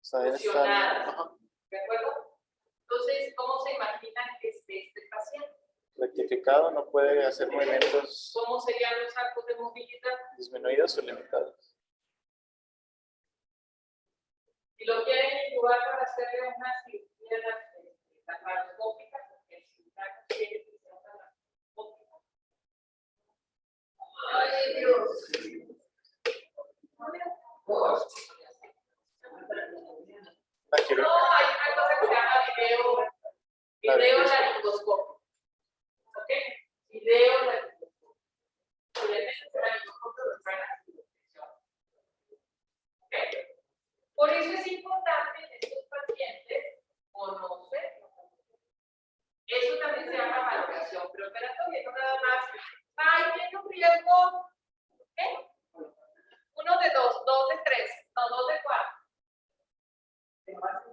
O sea, ahí están- Fusionadas. ajá, ¿De acuerdo? Entonces, ¿cómo se imaginan que esté este paciente? rectificado, no puede hacer movimientos ¿Cómo serían los arcos de movilidad? disminuidos o limitados. Si lo quieren incubar para hacerle una cirugía laparoscópica, porque el cirujano quiere que sea una laparoscópica. ¡Ay, Dios! La No, hay una cosa que se llama video laringoscopio. ¿Ok? Video laringoscopio. Obviamente el laringoscopio lo traen a su disposición. ¿Ok? Por eso es importante en estos pacientes conocer. Eso también se llama valoración preoperatoria, no nada más. Ay, tiene un riesgo. ¿Qué? Uno de dos, dos de tres, no, dos de cuatro. ¿De cuántas?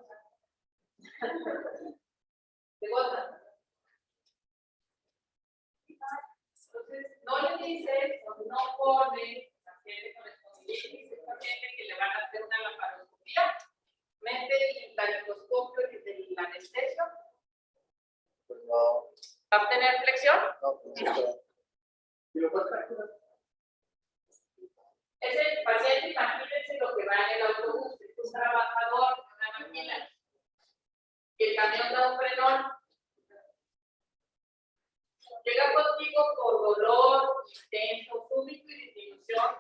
Entonces, no le dices, no pone paciente con espondilitis, es paciente que le van a hacer una laparoscopía, mete el laringoscopio del anestesio. Pues no, ¿Va a obtener flexión? no, pues no. Ese paciente, imagínense lo que va en el autobús, es un trabajador de una máquina. Y el camión da un frenón. Llega contigo por dolor intenso, súbito y disminución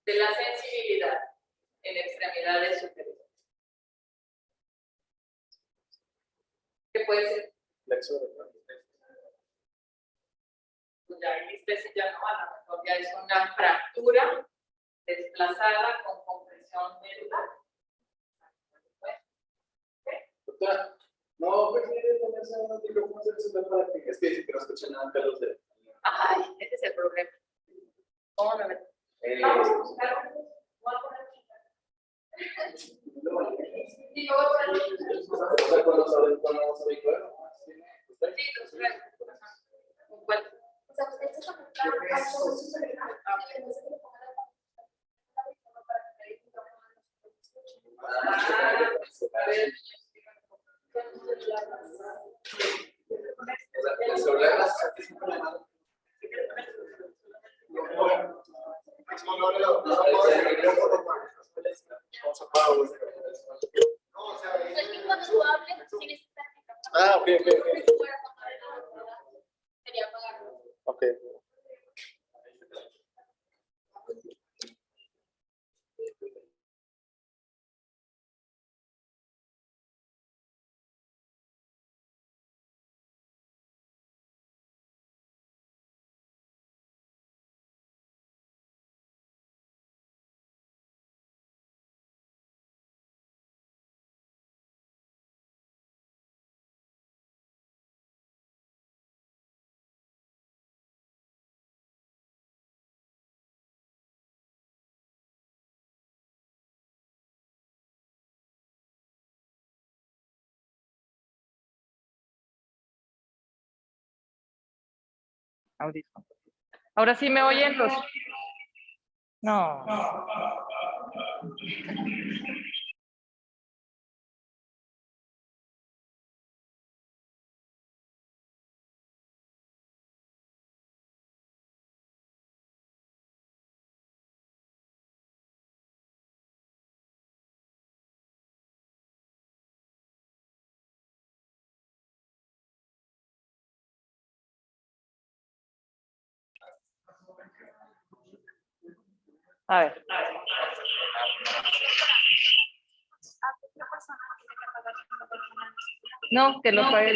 de la sensibilidad en extremidades superiores. ¿Qué puede ser? Flexor, Pues ya en especie ya no, a lo mejor ya es una fractura desplazada con compresión medular. Doctora, no, prefiere ponerse un micrófono para que es que dice que no escucha nada que los de. Ay, ese es el problema. ¿Cómo me ven? Eh, Vamos a buscar. Voy a poner sí, yo voy a poner. o sea, con los auriculares. Sí, los tres. ¿Cuál? O sea, usted se conecta al show y le parece que le ponga la para que el micrófono no se escuche. A ver. El celular las aquí siempre la mano. Vamos a apagar. O sea, que cuando tú hables, sí necesitas micrófono. Ah, ok, ok, ok. Sería apagarlo. Ok. audífono. Ahora sí me oyen los. No. A ver. No, que lo pague.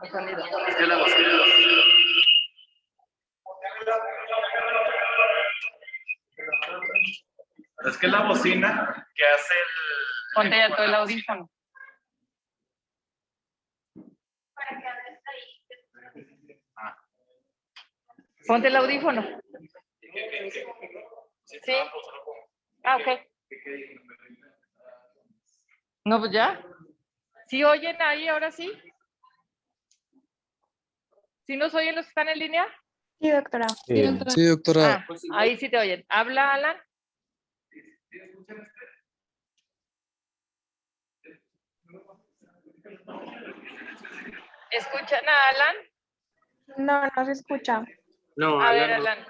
El sonido. Es que la bocina que hace Ponte ya todo el audífono. Ponte el audífono. Sí. Ah, ok. No, pues ya. ¿Sí oyen ahí ahora sí? ¿Sí nos oyen los que están en línea? Sí, doctora. Sí, Sí, doctora. Ah, ahí sí te oyen. Habla, Alan. ¿Escuchan a Alan? No, no se escucha. No, A ver, Alan.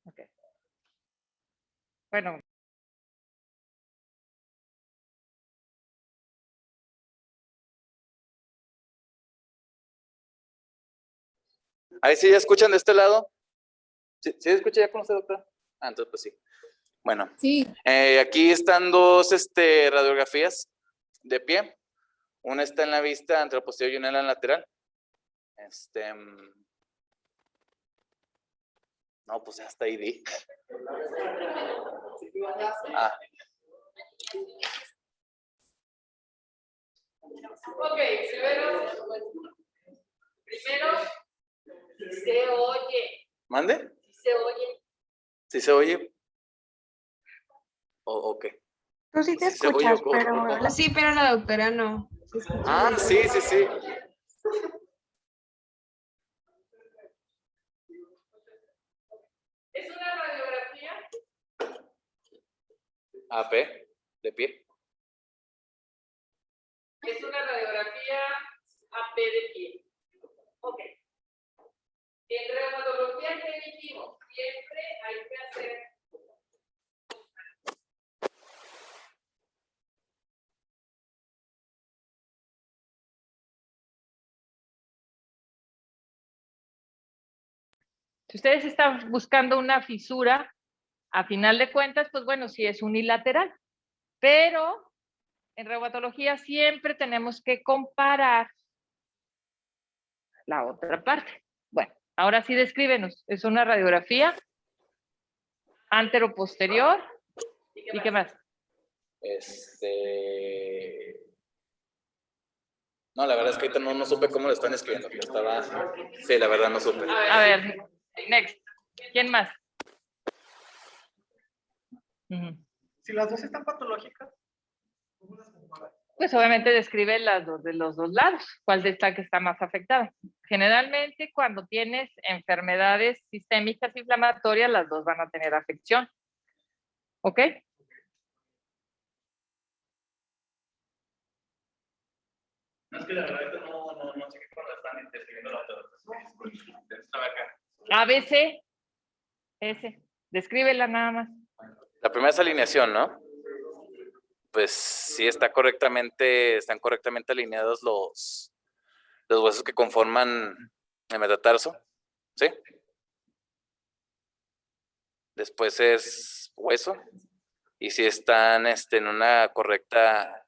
Ok. Bueno, Ahí sí ya escuchan de este lado. ¿Sí, sí escucha ya con usted, doctora? Ah, entonces pues sí. Bueno, Sí. aquí están dos radiografías de pie. Una está en la vista anteroposterior y una en la lateral. No, pues hasta ahí di. Ah, ok, primero, se oye, ¿mande? se oye. ¿Sí se oye? ¿O qué? Tú sí te Sí se oye, escuchas, ¿o cómo? pero sí, pero la doctora no. Se escucha Ah, muy sí, sí, sí. Es una radiografía. AP, de pie. Es una radiografía AP de pie. Ok. En reumatología que dijimos, siempre hay que hacer. Si ustedes están buscando una fisura, a final de cuentas, pues bueno, sí es unilateral. Pero en reumatología siempre tenemos que comparar la otra parte. Bueno, ahora sí descríbenos. Es una radiografía antero-posterior. ¿Y qué más? No, la verdad es que ahorita no supe cómo lo están escribiendo. Sí, la verdad no supe. A ver, next. ¿Quién más? Si las dos están patológicas, Pues obviamente describe las dos de los dos lados, cuál de esta que está más afectada. Generalmente cuando tienes enfermedades sistémicas inflamatorias, las dos van a tener afección. ¿Ok? no es que la verdad no sé qué cuando están describiendo la otra. Estaba acá. ABC, S. Descríbela nada más. La primera es alineación, ¿no? Pues sí están correctamente alineados los huesos que conforman el metatarso, ¿sí? Después es hueso, y si están en una correcta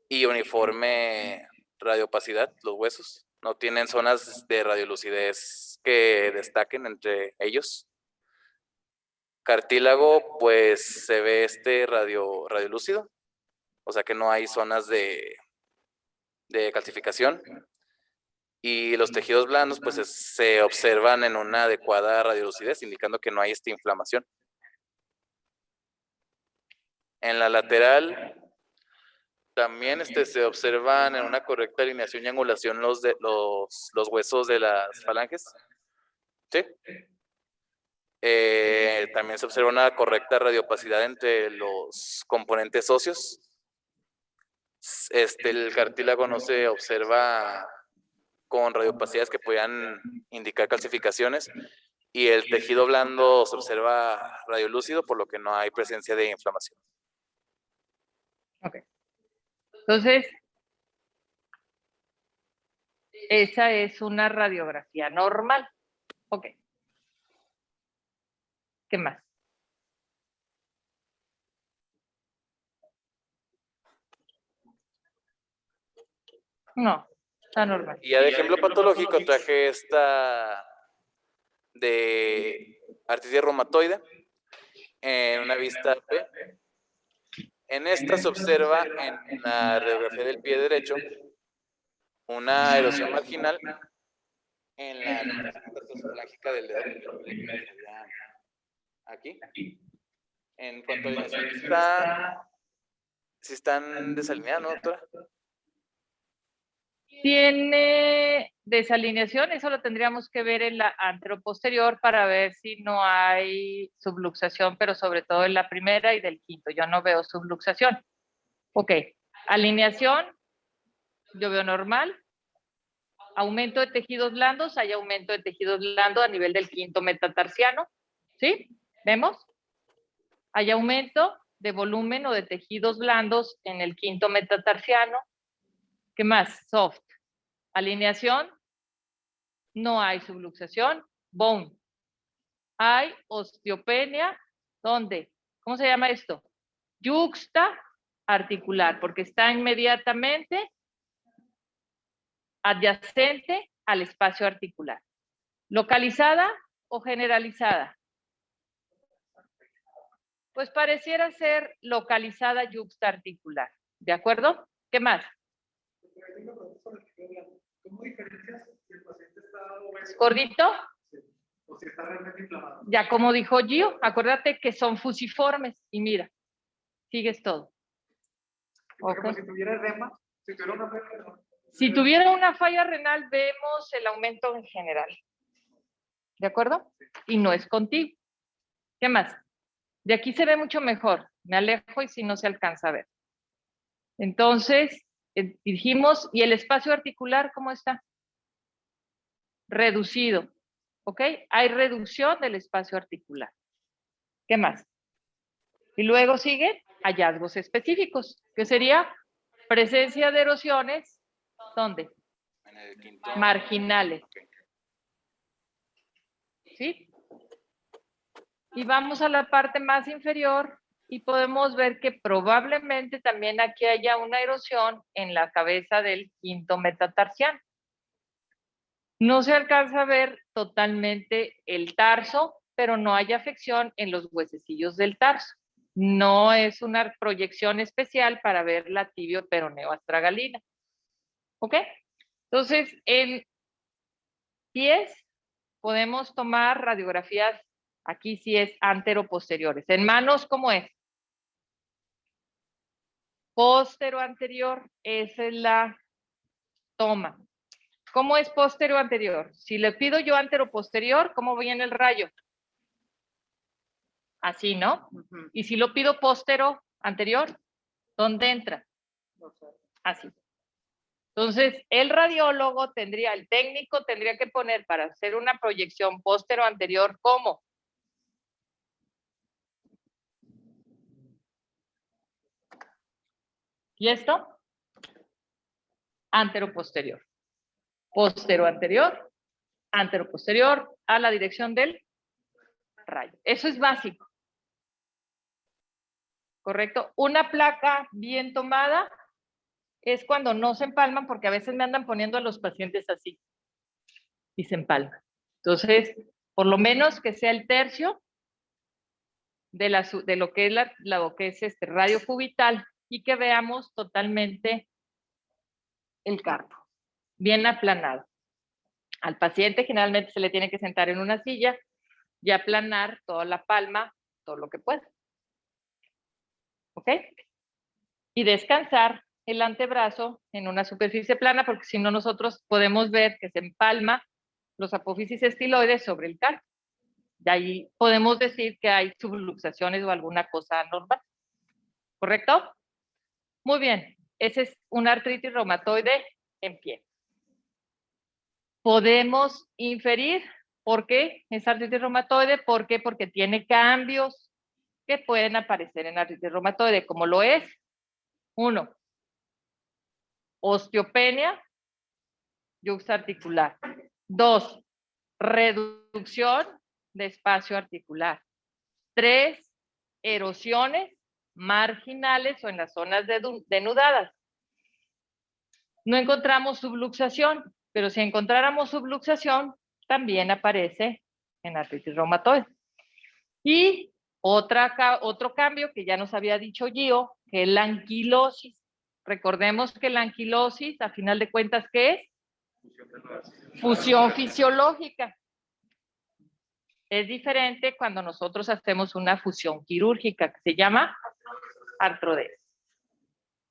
y uniforme radiopacidad, los huesos, no tienen zonas de radiolucidez que destaquen entre ellos. Cartílago, pues se ve radiolúcido, o sea que no hay zonas de de calcificación. Y los tejidos blandos pues se observan en una adecuada radiolucidez, indicando que no hay inflamación. En la lateral también se observan en una correcta alineación y angulación los huesos de las falanges. ¿Sí? También se observa una correcta radiopacidad entre los componentes óseos. El cartílago no se observa con radiopacidades que puedan indicar calcificaciones, y el tejido blando se observa radiolúcido, por lo que no hay presencia de inflamación. Ok. Entonces, esa es una radiografía normal. Ok. ¿Qué más? No, está normal. Y ya de ejemplo patológico traje esta de artritis reumatoide en una vista B. En esta se observa en la radiografía del pie derecho una erosión marginal en la falágica del dedo. Aquí. En cuanto a alineación, sí están desalineadas, ¿no, doctora? Tiene desalineación, eso lo tendríamos que ver en la anteroposterior para ver si no hay subluxación, pero sobre todo en la primera y del quinto. Yo no veo subluxación. Ok, alineación, yo veo normal. Aumento de tejidos blandos, hay aumento de tejidos blandos a nivel del quinto metatarsiano. ¿Sí? ¿Vemos? Hay aumento de volumen o de tejidos blandos en el quinto metatarsiano. ¿Qué más? Soft. Alineación. No hay subluxación. Bone. Hay osteopenia. ¿Dónde? ¿Cómo se llama esto? Yuxta articular, porque está inmediatamente adyacente al espacio articular. ¿Localizada o generalizada? Pues pareciera ser localizada yuxtaarticular. ¿De acuerdo? ¿Qué más? ¿Cómo diferencias si el paciente está obeso ¿Gordito? o si está realmente inflamado? Ya como dijo Gio, acuérdate que son fusiformes. Y mira, sigues todo. Por ejemplo, Ok. si tuviera edema, si tuviera una falla, Si tuviera una falla renal, vemos el aumento en general. ¿De acuerdo? Y no es contigo. ¿Qué más? De aquí se ve mucho mejor. Me alejo y si no se alcanza a ver. Entonces, dijimos, ¿y el espacio articular cómo está? Reducido. ¿Ok? Hay reducción del espacio articular. ¿Qué más? Y luego sigue hallazgos específicos, que sería presencia de erosiones, ¿dónde? En el quinto. Marginales. ¿Sí? Y vamos a la parte más inferior y podemos ver que probablemente también aquí haya una erosión en la cabeza del quinto metatarsiano. No se alcanza a ver totalmente el tarso, pero no hay afección en los huesecillos del tarso. No es una proyección especial para ver la tibio peroneo astragalina. ¿Ok? Entonces, en pies podemos tomar radiografías, aquí sí es antero-posteriores. En manos, ¿cómo es? Póstero-anterior, esa es la toma. ¿Cómo es póstero-anterior? Si le pido yo antero-posterior, ¿cómo viene el rayo? Así, ¿no? Y si lo pido póstero-anterior, ¿dónde entra? Así. Entonces, el radiólogo tendría, el técnico tendría que poner para hacer una proyección póstero-anterior, ¿cómo? ¿Y esto? Antero-posterior. Póstero-anterior, antero-posterior, a la dirección del rayo. Eso es básico. ¿Correcto? Una placa bien tomada es cuando no se empalman, porque a veces me andan poniendo a los pacientes así y se empalman. Entonces, por lo menos que sea el tercio de lo que es, lo que es radio cubital y que veamos totalmente el carpo, bien aplanado. Al paciente generalmente se le tiene que sentar en una silla y aplanar toda la palma, todo lo que pueda. ¿Ok? Y descansar el antebrazo en una superficie plana, porque si no nosotros podemos ver que se empalma los apófisis estiloides sobre el carpo. De ahí podemos decir que hay subluxaciones o alguna cosa anormal. ¿Correcto? Muy bien. Ese es una artritis reumatoide en pie. Podemos inferir por qué es artritis reumatoide. ¿Por qué? Porque tiene cambios que pueden aparecer en artritis reumatoide, como lo es, 1, osteopenia yuxarticular. 2, reducción de espacio articular. 3, erosiones marginales o en las zonas denudadas. No encontramos subluxación, pero si encontráramos subluxación, también aparece en artritis reumatoide. Y otro cambio que ya nos había dicho Gio, que es la anquilosis. Recordemos que la anquilosis, a final de cuentas, ¿qué es? Fusión fisiológica. Es diferente cuando nosotros hacemos una fusión quirúrgica que se llama artrodesis.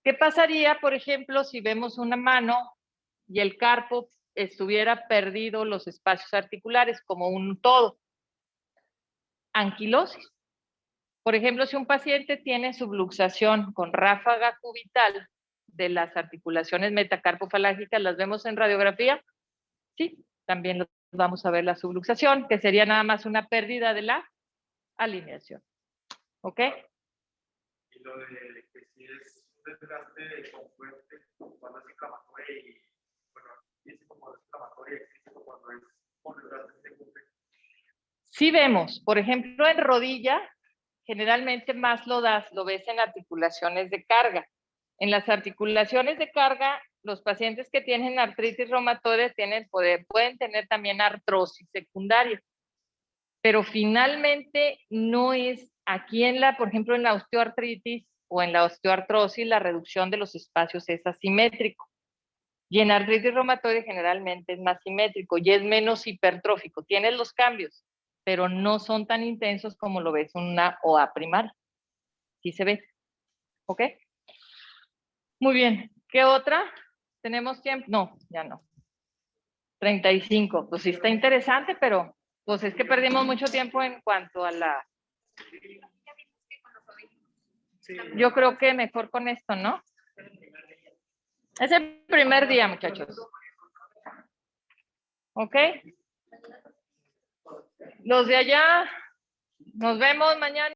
¿Qué pasaría, por ejemplo, si vemos una mano y el carpo estuviera perdido los espacios articulares como un todo? Anquilosis. Por ejemplo, si un paciente tiene subluxación con ráfaga cubital de las articulaciones metacarpofalángicas, ¿las vemos en radiografía? Sí, también vamos a ver la subluxación, que sería nada más una pérdida de la alineación. ¿Ok? Y lo de que si es un desgaste con fuerte, cuando es inflamatoria y, bueno, físico cuando es inflamatoria y físico cuando es con desgaste secundario. Sí vemos, por ejemplo, en rodilla, generalmente más lo ves en articulaciones de carga. En las articulaciones de carga, los pacientes que tienen artritis reumatoide pueden tener también artrosis secundaria. Pero finalmente no es aquí por ejemplo, en la osteoartritis o en la osteoartrosis, la reducción de los espacios es asimétrico. Y en artritis reumatoide generalmente es más simétrico y es menos hipertrófico. Tienes los cambios, pero no son tan intensos como lo ves en una OA primaria. ¿Sí se ve? ¿Ok? Muy bien. ¿Qué otra? ¿Tenemos tiempo? No, ya no. 35. Pues sí está interesante, pero pues es que perdimos mucho tiempo en cuanto a la... Yo creo que mejor con esto, ¿no? Es el primer día, muchachos. ¿Ok? Los de allá, nos vemos mañana.